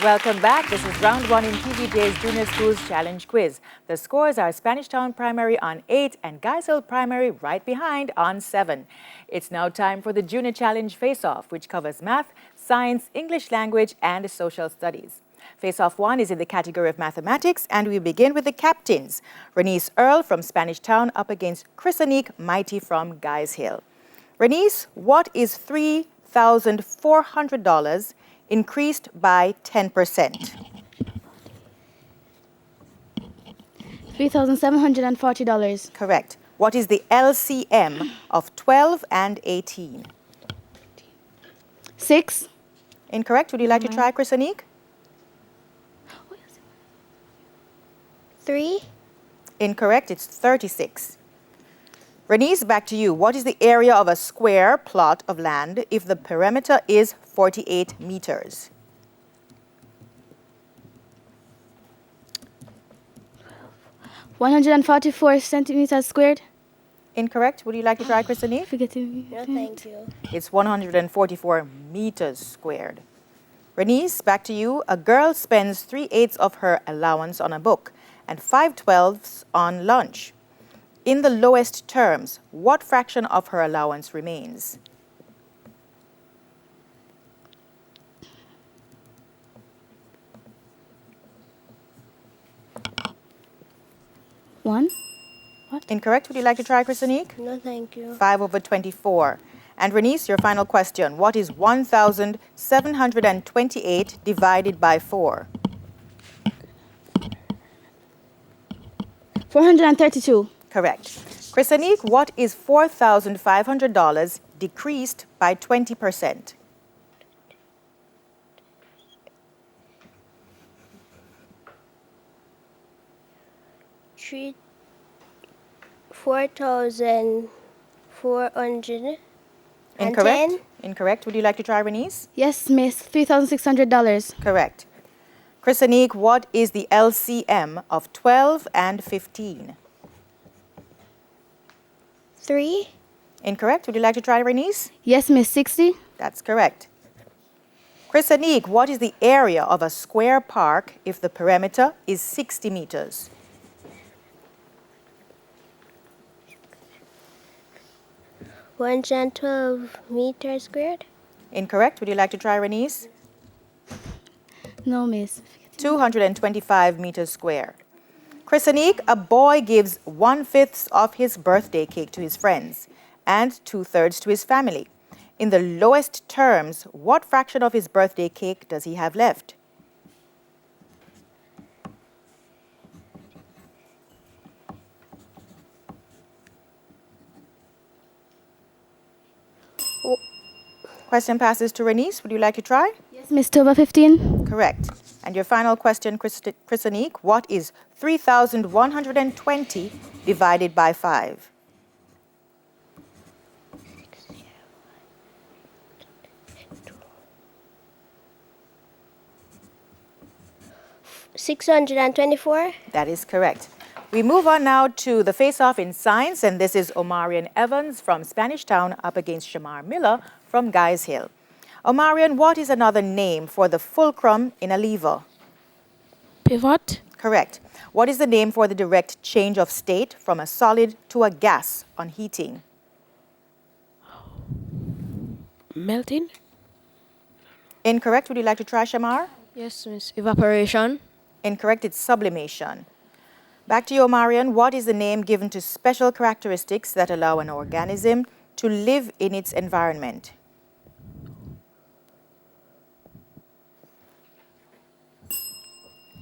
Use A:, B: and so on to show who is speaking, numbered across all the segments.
A: Welcome back. This is round one in TVJ's Junior Schools Challenge Quiz. The scores are Spanish Town Primary on 8 and Guys Hill Primary right behind on 7. It's now time for the Junior Challenge Face-Off, which covers math, science, English language, and social studies. Face-Off 1 is in the category of mathematics, and we begin with the captains. Renice Earl from Spanish Town up against Chrisanique Mighty from Guys Hill. Renice, what is $3,400 increased by 10%?
B: $3,740.
A: Correct. What is the LCM of 12 and 18?
B: 6.
A: Incorrect. Would you like to try, Chrisanique?
C: 3.
A: Incorrect. It's 36. Renice, back to you. What is the area of a square plot of land if the perimeter is 48 meters?
B: $144 centimeters squared.
A: Incorrect. Would you like to try, Chrisanique?
C: No, thank you.
A: It's 144 meters squared. Renice, back to you. A girl spends 3/8 of her allowance on a book and 5/12 on lunch. In the lowest terms, what fraction of her allowance remains?
B: One.
A: Incorrect. Would you like to try, Chrisanique?
C: No, thank you.
A: 5/24. And Renice, your final question. What is 1,728 divided by 4?
B: 432.
A: Correct. Chrisanique, what is $4,500 decreased by 20%?
C: Three. 4,410.
A: Incorrect. Incorrect. Would you like to try, Renice?
B: Yes, miss. $3,600.
A: Correct. Chrisanique, what is the LCM of 12 and 15?
C: 3.
A: Incorrect. Would you like to try, Renice?
B: Yes, miss. 60.
A: That's correct. Chrisanique, what is the area of a square park if the perimeter is 60 meters?
C: $112 squared.
A: Incorrect. Would you like to try, Renice?
B: No, miss.
A: 225 meters square. Chrisanique, a boy gives 1/5 of his birthday cake to his friends and 2/3 to his family. In the lowest terms, what fraction of his birthday cake does he have left? Question passes to Renice. Would you like to try?
B: Yes, miss. 2/15.
A: Correct. And your final question, Chrisanique, what is 3,120 divided by 5?
C: 624.
A: That is correct. We move on now to the face-off in science, and this is Omarion Evans from Spanish Town up against Shamar Miller from Guys Hill. Omarion, what is another name for the fulcrum in a lever?
D: Pivot.
A: Correct. What is the name for the direct change of state from a solid to a gas on heating?
D: Melting.
A: Incorrect. Would you like to try, Shamar?
D: Yes, miss. Evaporation.
A: Incorrect. It's sublimation. Back to you, Omarion. What is the name given to special characteristics that allow an organism to live in its environment?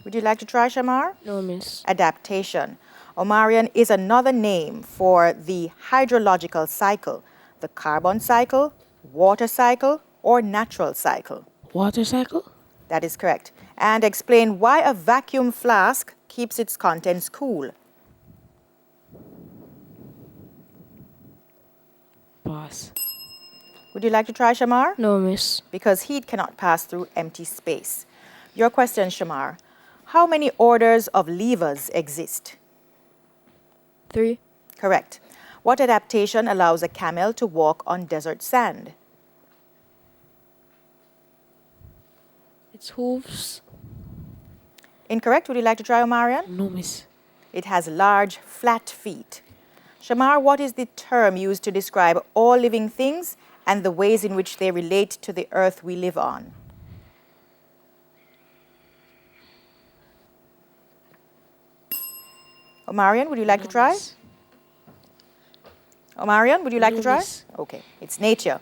A: Would you like to try, Shamar?
D: No, miss.
A: Adaptation. Omarion is another name for the hydrological cycle, the carbon cycle, water cycle, or natural cycle.
D: Water cycle.
A: That is correct. And explain why a vacuum flask keeps its contents cool.
D: Pass.
A: Would you like to try, Shamar?
D: No, miss.
A: Because heat cannot pass through empty space. Your question, Shamar. How many orders of levers exist?
D: 3.
A: Correct. What adaptation allows a camel to walk on desert sand?
D: It's hooves.
A: Incorrect. Would you like to try, Omarion?
D: No, miss.
A: It has large, flat feet. Shamar, what is the term used to describe all living things and the ways in which they relate to the earth we live on? Omarion, would you like to try?
D: Miss.
A: Omarion, would you like
D: No,
A: to try?
D: miss.
A: Okay, it's nature.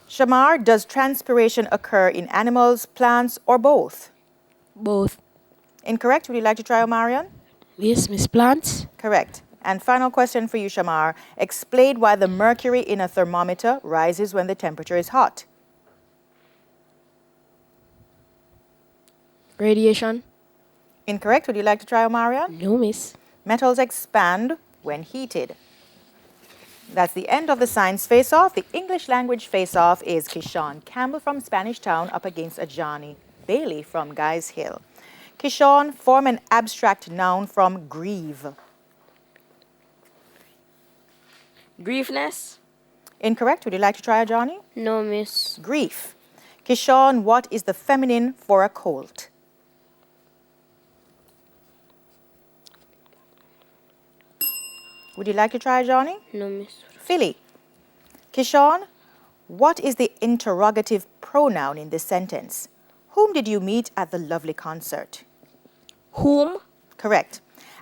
A: Shamar, does transpiration occur in animals, plants, or both?
D: Both.
A: Incorrect. Would you like to try, Omarion?
D: Yes, miss. Plants.
A: Correct. And final question for you, Shamar. Explain why the mercury in a thermometer rises when the temperature is hot.
D: Radiation.
A: Incorrect. Would you like to try, Omarion?
D: No, miss.
A: Metals expand when heated. That's the end of the science face-off. The English language face-off is Kishon Campbell from Spanish Town up against Ajani Bailey from Guys Hill. Kishon, form an abstract noun from grieve.
D: Griefness.
A: Incorrect. Would you like to try, Ajani?
C: No, miss.
A: Grief. Kishon, what is the feminine for a colt? Would you like to try, Johnny?
C: No, miss.
A: Filly. Kishon, what is the interrogative pronoun in this sentence? Whom did you meet at the lovely concert?
D: Whom.
A: Correct.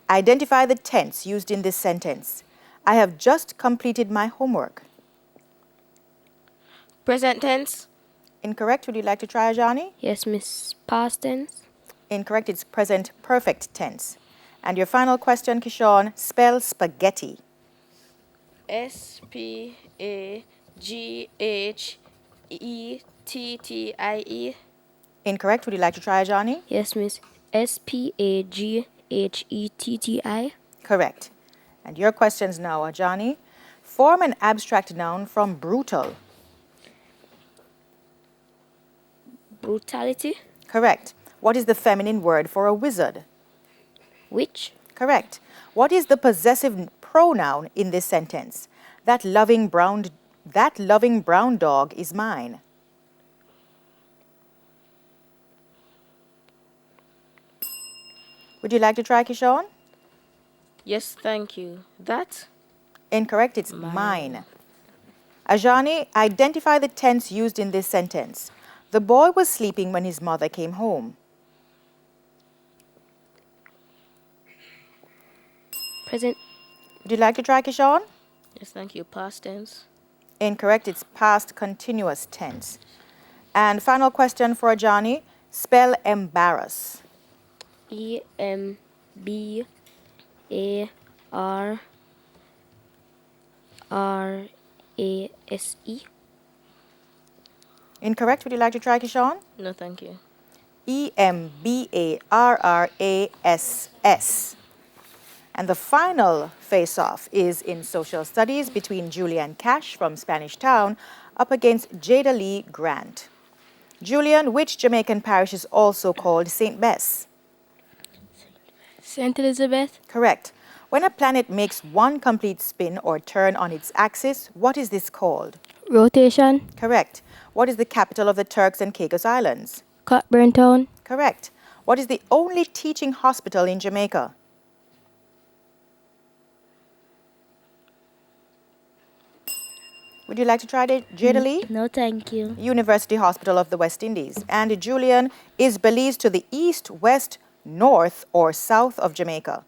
A: Identify the tense used in this sentence. I have just completed my homework.
D: Present tense.
A: Incorrect. Would you like to try, Johnny?
C: Yes, miss. Past tense.
A: Incorrect. It's present perfect tense. And your final question, Kishon, spell spaghetti.
D: Spaghettie.
A: Incorrect. Would you like to try, Johnny?
C: Yes, miss. Spaghetti.
A: Correct. And your questions now are, Johnny. Form an abstract noun from brutal.
C: Brutality.
A: Correct. What is the feminine word for a wizard?
C: Which?
A: Correct. What is the possessive pronoun in this sentence? That loving brown dog is mine. Would you like to try, Kishon?
D: Yes, thank you. That.
A: Incorrect. It's mine. Ajani, identify the tense used in this sentence. The boy was sleeping when his mother came home.
C: Present.
A: Would you like to try, Kishon?
D: Yes, thank you. Past tense.
A: Incorrect. It's past continuous tense. And final question for Ajani. Spell embarrass.
C: EMBARRASSE.
A: Incorrect. Would you like to try, Kishon?
D: No, thank you.
A: EMBARRASS. And the final face-off is in social studies between Julian Cash from Spanish Town up against Jada Lee Grant. Julian, which Jamaican parish is also called St. Bess?
B: St. Elizabeth.
A: Correct. When a planet makes one complete spin or turn on its axis, what is this called?
B: Rotation.
A: Correct. What is the capital of the Turks and Caicos Islands?
B: Cockburn Town.
A: Correct. What is the only teaching hospital in Jamaica? Would you like to try it, Jada Lee?
C: No, thank you.
A: University Hospital of the West Indies. And Julian, is Belize to the east, west, north, or south of Jamaica?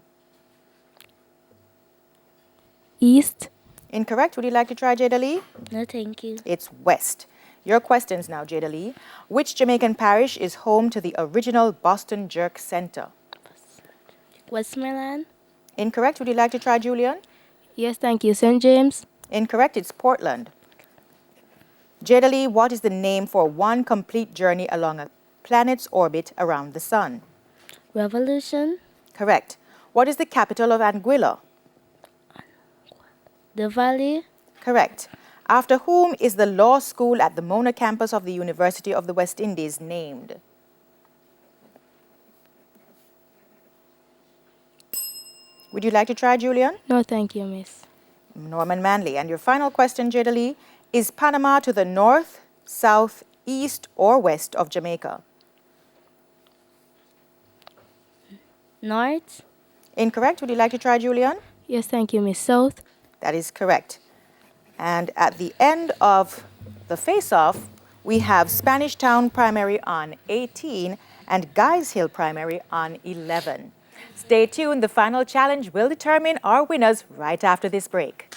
B: East.
A: Incorrect. Would you like to try, Jada Lee?
C: No, thank you.
A: It's west. Your questions now, Jada Lee. Which Jamaican parish is home to the original Boston Jerk Center?
C: Westmoreland.
A: Incorrect. Would you like to try, Julian?
B: Yes, thank you. St. James.
A: Incorrect. It's Portland. Jada Lee, what is the name for one complete journey along a planet's orbit around the sun?
C: Revolution.
A: Correct. What is the capital of Anguilla?
C: The Valley.
A: Correct. After whom is the law school at the Mona campus of the University of the West Indies named? Would you like to try, Julian?
B: No, thank you, miss.
A: Norman Manley. And your final question, Jada Lee, is Panama to the north, south, east, or west of Jamaica?
C: North.
A: Incorrect. Would you like to try, Julian?
B: Yes, thank you, Miss. South.
A: That is correct. And at the end of the face-off, we have Spanish Town Primary on 18 and Guys Hill Primary on 11. Stay tuned. The final challenge will determine our winners right after this break.